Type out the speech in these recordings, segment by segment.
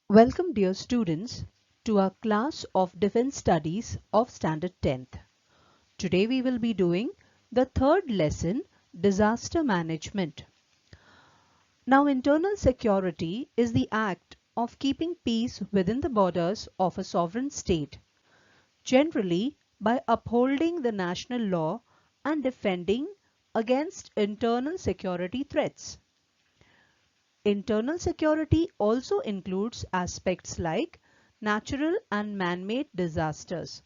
Welcome dear students to our class of Defense Studies of Standard 10th. Today we will be doing the third lesson, Disaster Management. Now internal security is the act of keeping peace within the borders of a sovereign state, generally by upholding the national law and defending against internal security threats. Internal security also includes aspects like natural and man-made disasters.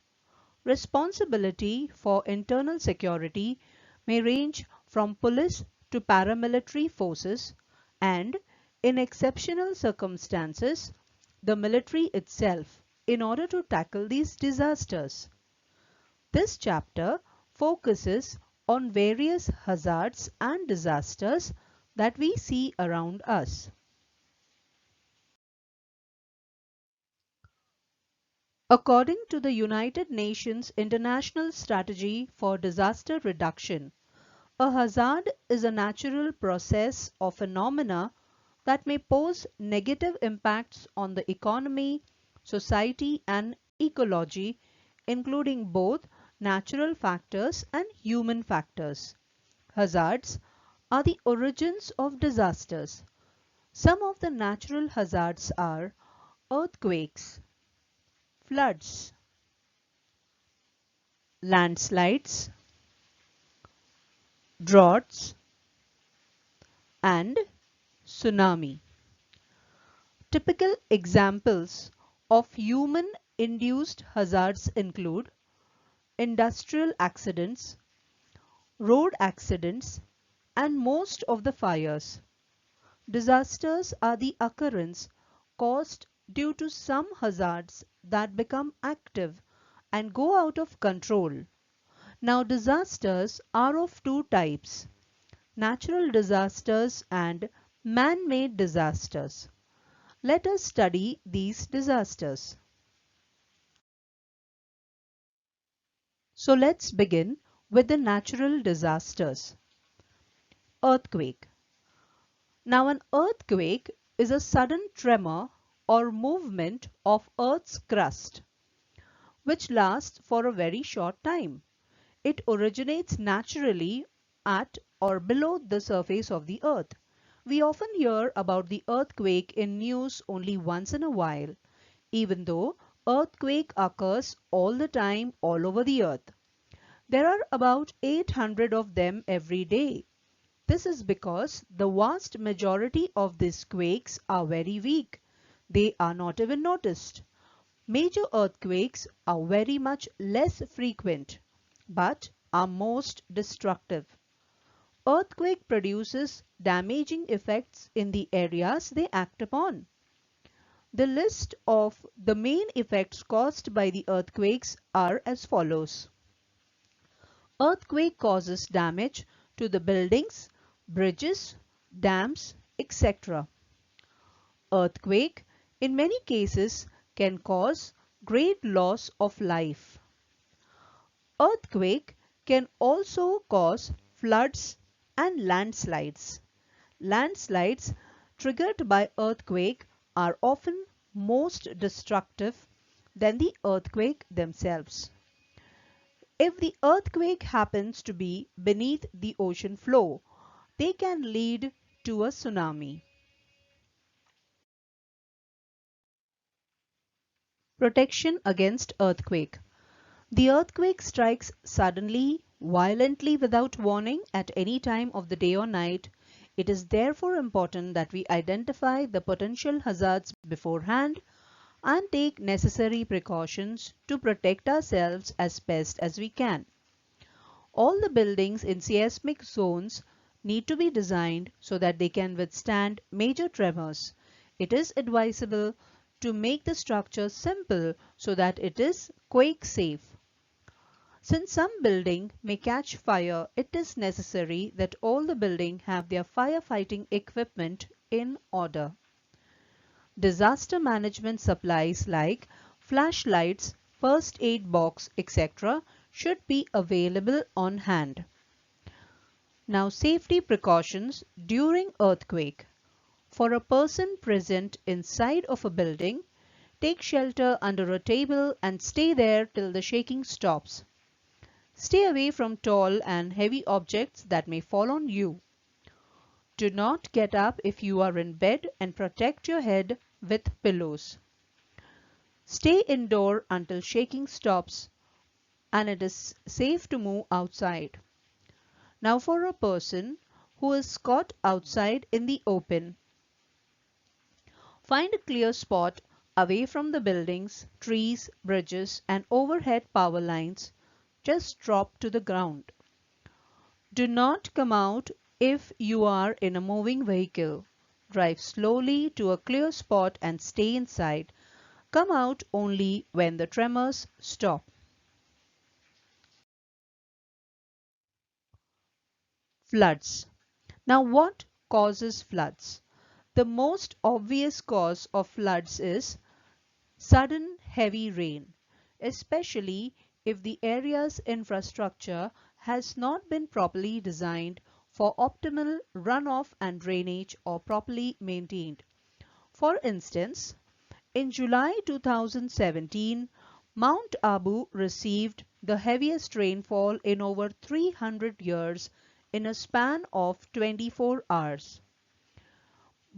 Responsibility for internal security may range from police to paramilitary forces and, in exceptional circumstances, the military itself in order to tackle these disasters. This chapter focuses on various hazards and disasters that we see around us. According to the United Nations International Strategy for Disaster Reduction, a hazard is a natural process or phenomena that may pose negative impacts on the economy, society and ecology, including both natural factors and human factors. Hazards are the origins of disasters. Some of the natural hazards are earthquakes, floods, landslides, droughts, and tsunami. Typical examples of human-induced hazards include industrial accidents, road accidents, and most of the fires. Disasters are the occurrence caused due to some hazards that become active and go out of control. Now, disasters are of two types: natural disasters and man-made disasters. Let us study these disasters. So let's begin with the natural disasters. Earthquake. Now an earthquake is a sudden tremor or movement of Earth's crust, which lasts for a very short time. It originates naturally at or below the surface of the earth. We often hear about the earthquake in news only once in a while, even though earthquake occurs all the time all over the earth. There are about 800 of them every day. This is because the vast majority of these quakes are very weak. They are not even noticed. Major earthquakes are very much less frequent, but are most destructive. Earthquake produces damaging effects in the areas they act upon. The list of the main effects caused by the earthquakes are as follows. Earthquake causes damage to the buildings, bridges, dams, etc. Earthquake, in many cases, can cause great loss of life. Earthquake can also cause floods and landslides. Landslides triggered by earthquake are often most destructive than the earthquake themselves. If the earthquake happens to be beneath the ocean floor, they can lead to a tsunami. Protection against earthquake. The earthquake strikes suddenly, violently without warning at any time of the day or night. It is therefore important that we identify the potential hazards beforehand and take necessary precautions to protect ourselves as best as we can. All the buildings in seismic zones need to be designed so that they can withstand major tremors. It is advisable to make the structure simple so that it is quake safe. Since some building may catch fire, it is necessary that all the building have their firefighting equipment in order. Disaster management supplies like flashlights, first aid box, etc. should be available on hand. Now, safety precautions during earthquake. For a person present inside of a building, take shelter under a table and stay there till the shaking stops. Stay away from tall and heavy objects that may fall on you. Do not get up if you are in bed and protect your head with pillows. Stay indoor until shaking stops and it is safe to move outside. Now for a person who is caught outside in the open, find a clear spot away from the buildings, trees, bridges and overhead power lines. Just drop to the ground. Do not come out if you are in a moving vehicle. Drive slowly to a clear spot and stay inside. Come out only when the tremors stop. Floods. Now what causes floods? The most obvious cause of floods is sudden heavy rain, especially if the area's infrastructure has not been properly designed for optimal runoff and drainage or properly maintained. For instance, in July 2017, Mount Abu received the heaviest rainfall in over 300 years in a span of 24 hours.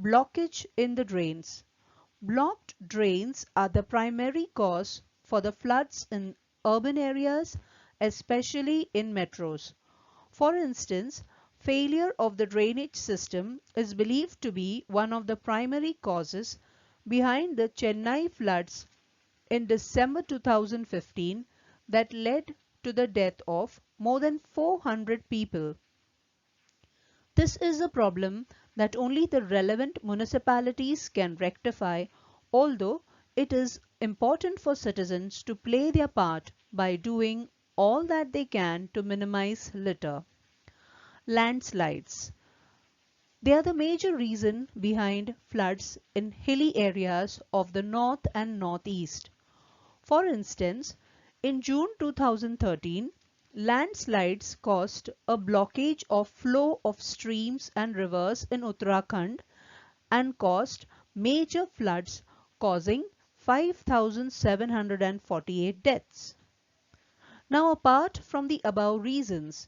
Blockage in the drains. Blocked drains are the primary cause for the floods in urban areas, especially in metros. For instance, failure of the drainage system is believed to be one of the primary causes behind the Chennai floods in December 2015 that led to the death of more than 400 people. This is a problem that only the relevant municipalities can rectify, although it is important for citizens to play their part by doing all that they can to minimize litter. Landslides. They are the major reason behind floods in hilly areas of the north and northeast. For instance, in June 2013, landslides caused a blockage of flow of streams and rivers in Uttarakhand and caused major floods causing 5,748 deaths. Now apart from the above reasons,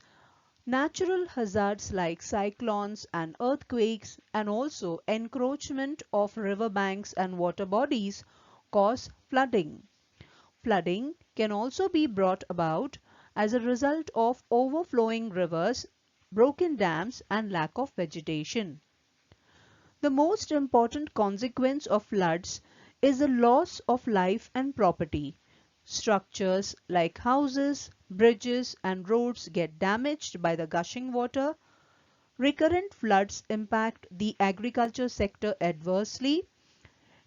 natural hazards like cyclones and earthquakes and also encroachment of riverbanks and water bodies cause flooding. Flooding can also be brought about as a result of overflowing rivers, broken dams and lack of vegetation. The most important consequence of floods is the loss of life and property. Structures like houses, bridges and roads get damaged by the gushing water. Recurrent floods impact the agriculture sector adversely.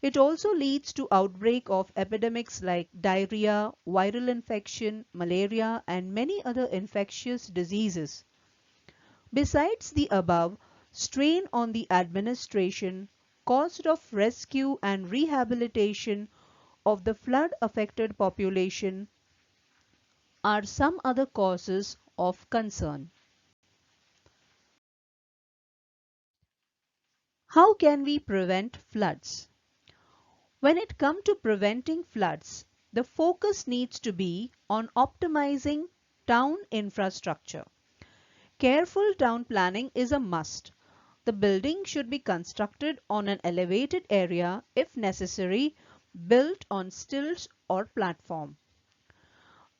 It also leads to outbreak of epidemics like diarrhea, viral infection, malaria and many other infectious diseases. Besides the above, strain on the administration, cost of rescue and rehabilitation of the flood affected population are some other causes of concern. How can we prevent floods? When it comes to preventing floods, the focus needs to be on optimizing town infrastructure. Careful town planning is a must. The building should be constructed on an elevated area, if necessary, built on stilts or platform.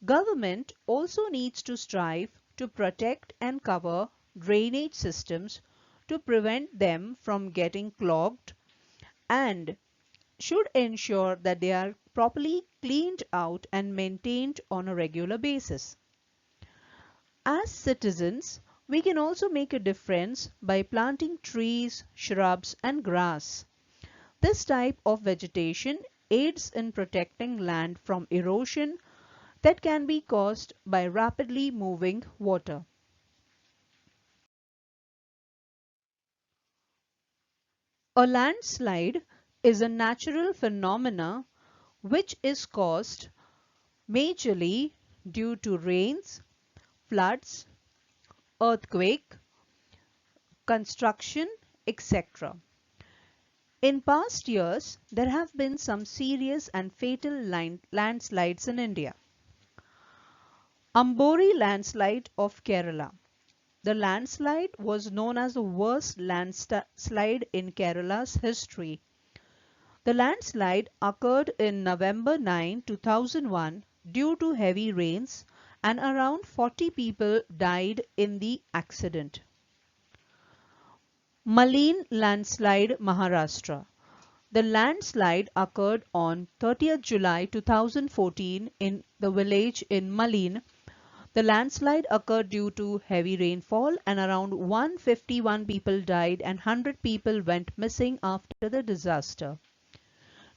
Government also needs to strive to protect and cover drainage systems to prevent them from getting clogged and should ensure that they are properly cleaned out and maintained on a regular basis. As citizens, we can also make a difference by planting trees, shrubs and grass. This type of vegetation aids in protecting land from erosion that can be caused by rapidly moving water. A landslide is a natural phenomena which is caused majorly due to rains, floods, earthquake, construction, etc. In past years, there have been some serious and fatal landslides in India. Ambori landslide of Kerala. The landslide was known as the worst landslide in Kerala's history. The landslide occurred in November 9, 2001 due to heavy rains, and around 40 people died in the accident. Malin landslide, Maharashtra. The landslide occurred on 30th July 2014 in the village in Malin. The landslide occurred due to heavy rainfall, and around 151 people died and 100 people went missing after the disaster.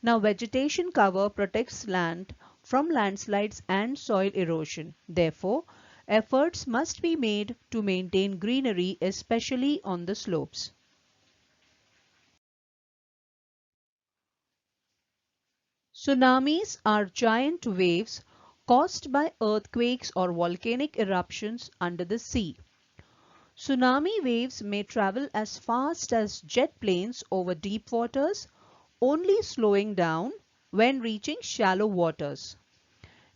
Now, vegetation cover protects land from landslides and soil erosion. Therefore, efforts must be made to maintain greenery, especially on the slopes. Tsunamis are giant waves caused by earthquakes or volcanic eruptions under the sea. Tsunami waves may travel as fast as jet planes over deep waters, only slowing down when reaching shallow waters.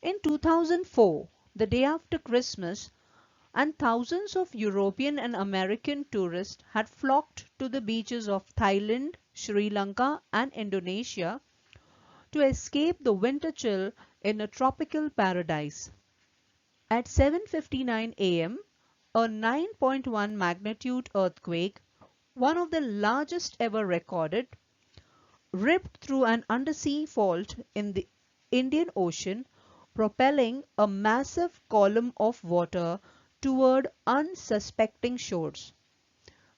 In 2004, the day after Christmas, and thousands of European and American tourists had flocked to the beaches of Thailand, Sri Lanka, and Indonesia to escape the winter chill in a tropical paradise. At 7:59 am, a 9.1 magnitude earthquake, one of the largest ever recorded, ripped through an undersea fault in the Indian Ocean, propelling a massive column of water toward unsuspecting shores.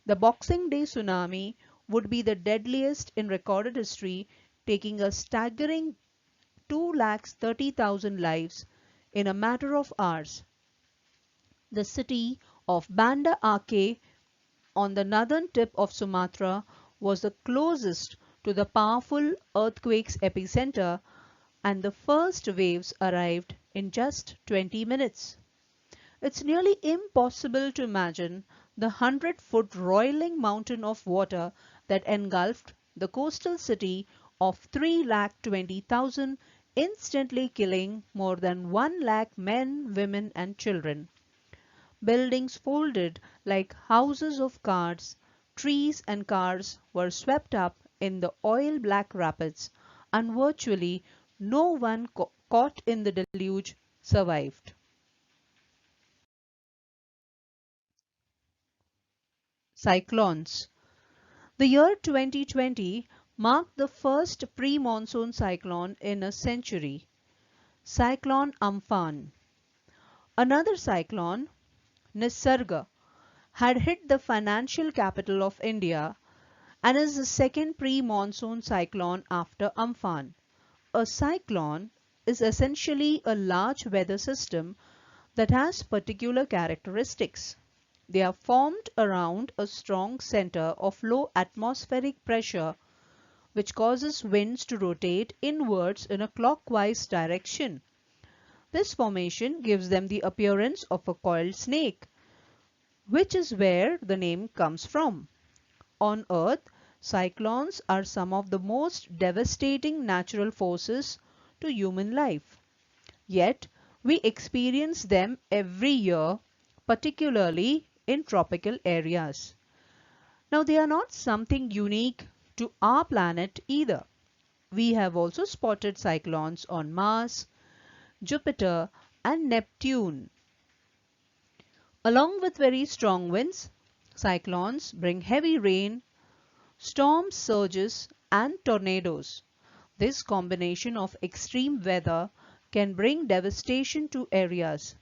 The Boxing Day tsunami would be the deadliest in recorded history, taking a staggering 230,000 lives in a matter of hours. The city of Banda Aceh on the northern tip of Sumatra was the closest to the powerful earthquake's epicenter, and the first waves arrived in just 20 minutes. It's nearly impossible to imagine the 100-foot roiling mountain of water that engulfed the coastal city of 320,000, instantly killing more than 1 lakh men, women, and children. Buildings folded like houses of cards, trees and cars were swept up in the oil-black rapids, and virtually no one caught in the deluge survived. Cyclones. The year 2020 marked the first pre-monsoon cyclone in a century. Cyclone Amphan. Another cyclone, Nisarga, had hit the financial capital of India and is the second pre-monsoon cyclone after Amphan. A cyclone is essentially a large weather system that has particular characteristics. They are formed around a strong center of low atmospheric pressure, which causes winds to rotate inwards in a clockwise direction. This formation gives them the appearance of a coiled snake, which is where the name comes from. On Earth, cyclones are some of the most devastating natural forces to human life. Yet, we experience them every year, particularly in tropical areas. Now, they are not something unique to our planet either. We have also spotted cyclones on Mars, Jupiter, and Neptune. Along with very strong winds, cyclones bring heavy rain, storm surges, and tornadoes. This combination of extreme weather can bring devastation to areas.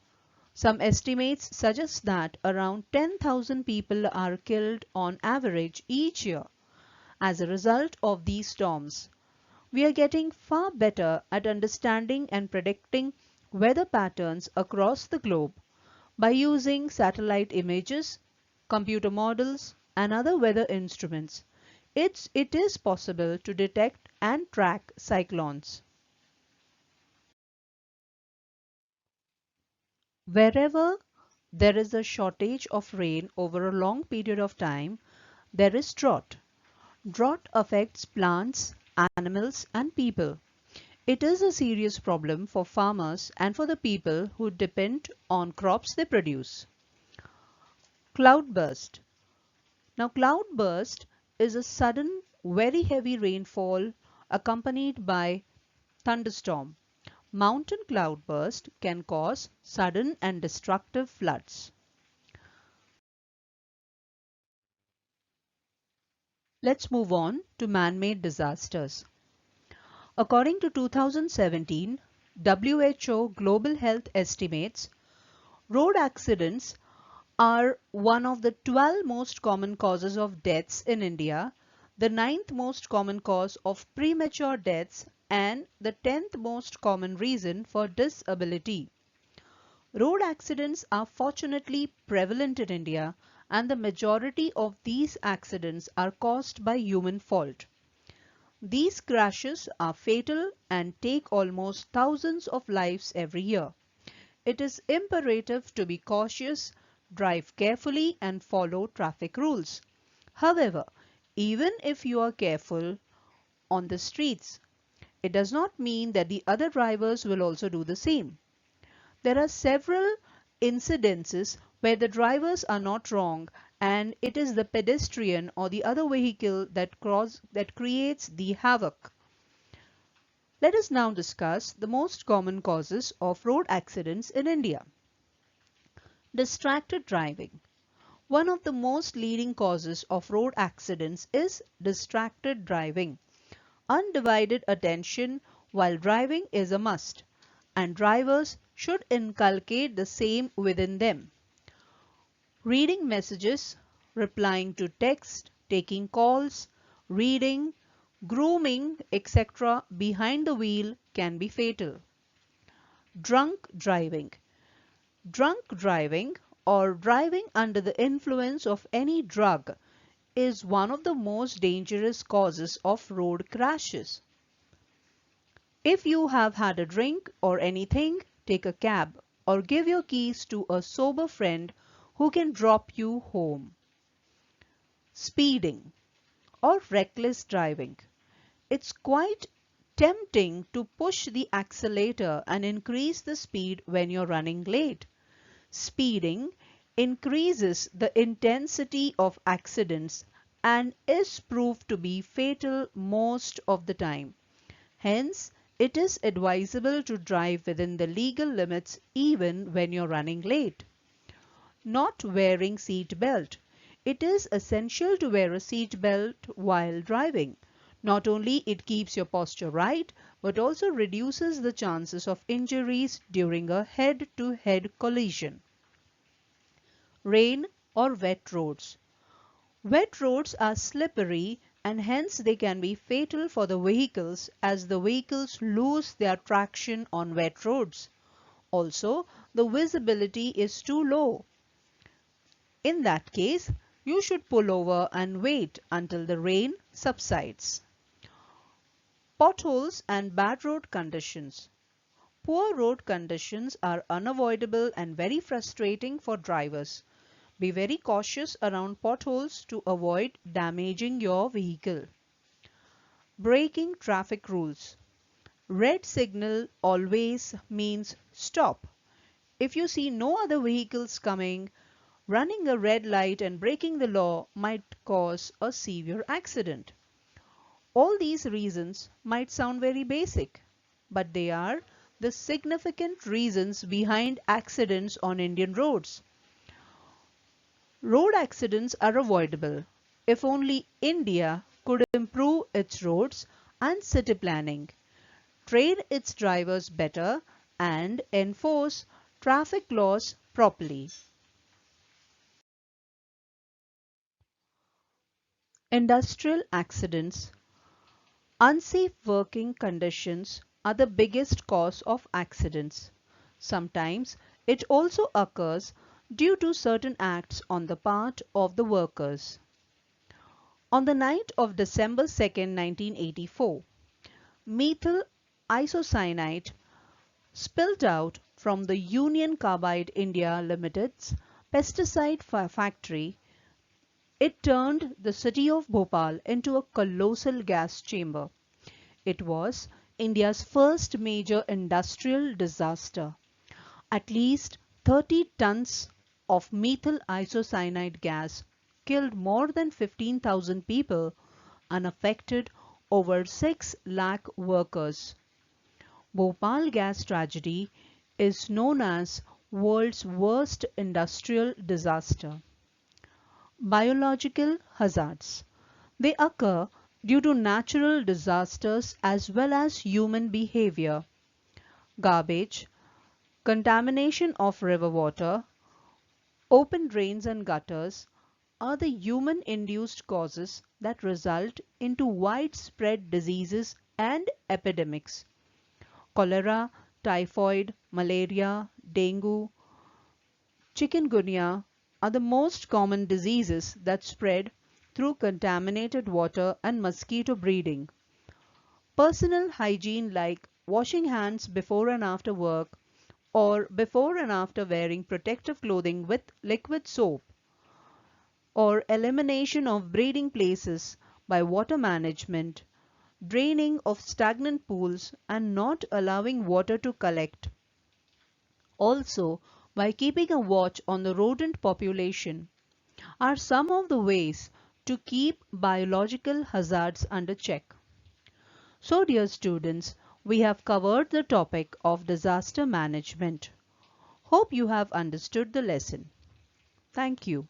Some estimates suggest that around 10,000 people are killed on average each year as a result of these storms. We are getting far better at understanding and predicting weather patterns across the globe by using satellite images, computer models, and other weather instruments. It is possible to detect and track cyclones. Wherever there is a shortage of rain over a long period of time, there is drought. Drought affects plants, animals and people. It is a serious problem for farmers and for the people who depend on crops they produce. Cloudburst. Now cloudburst is a sudden very heavy rainfall accompanied by thunderstorm. Mountain cloudburst can cause sudden and destructive floods. Let's move on to man-made disasters. According to 2017 WHO Global Health estimates, road accidents are one of the 12 most common causes of deaths in India, the ninth most common cause of premature deaths, and the 10th most common reason for disability. Road accidents are fortunately prevalent in India, and the majority of these accidents are caused by human fault. These crashes are fatal and take almost thousands of lives every year. It is imperative to be cautious, drive carefully and follow traffic rules. However, even if you are careful on the streets, it does not mean that the other drivers will also do the same. There are several incidences where the drivers are not wrong and it is the pedestrian or the other vehicle that creates the havoc. Let us now discuss the most common causes of road accidents in India. Distracted driving. One of the most leading causes of road accidents is distracted driving. Undivided attention while driving is a must, and drivers should inculcate the same within them. Reading messages, replying to text, taking calls, reading, grooming, etc. behind the wheel can be fatal. Drunk driving. Drunk driving or driving under the influence of any drug is one of the most dangerous causes of road crashes. If you have had a drink or anything, take a cab or give your keys to a sober friend who can drop you home. Speeding or reckless driving. It's quite tempting to push the accelerator and increase the speed when you're running late. Speeding increases the intensity of accidents and is proved to be fatal most of the time. Hence, it is advisable to drive within the legal limits even when you're running late. Not wearing seat belt. It is essential to wear a seat belt while driving. Not only it keeps your posture right, but also reduces the chances of injuries during a head-to-head collision. Rain or wet roads. Wet roads are slippery and hence they can be fatal for the vehicles as the vehicles lose their traction on wet roads. Also, the visibility is too low. In that case, you should pull over and wait until the rain subsides. Potholes and bad road conditions. Poor road conditions are unavoidable and very frustrating for drivers. Be very cautious around potholes to avoid damaging your vehicle. Breaking traffic rules. Red signal always means stop. If you see no other vehicles coming, running a red light and breaking the law might cause a severe accident. All these reasons might sound very basic, but they are the significant reasons behind accidents on Indian roads. Road accidents are avoidable if only India could improve its roads and city planning, train its drivers better, and enforce traffic laws properly. Industrial accidents. Unsafe working conditions are the biggest cause of accidents. Sometimes it also occurs due to certain acts on the part of the workers. On the night of December 2, 1984, methyl isocyanate spilled out from the Union Carbide India Limited's pesticide factory It turned the city of Bhopal into a colossal gas chamber. It was India's first major industrial disaster. At least 30 tons of methyl isocyanide gas killed more than 15,000 people and affected over 6 lakh workers. Bhopal gas tragedy is known as world's worst industrial disaster. Biological hazards. They occur due to natural disasters as well as human behavior. Garbage, contamination of river water, open drains and gutters are the human-induced causes that result into widespread diseases and epidemics. Cholera, typhoid, malaria, dengue, chikungunya are the most common diseases that spread through contaminated water and mosquito breeding. Personal hygiene like washing hands before and after work or before and after wearing protective clothing with liquid soap or elimination of breeding places by water management, draining of stagnant pools and not allowing water to collect. Also, by keeping a watch on the rodent population are some of the ways to keep biological hazards under check. So, dear students, we have covered the topic of disaster management. Hope you have understood the lesson. Thank you.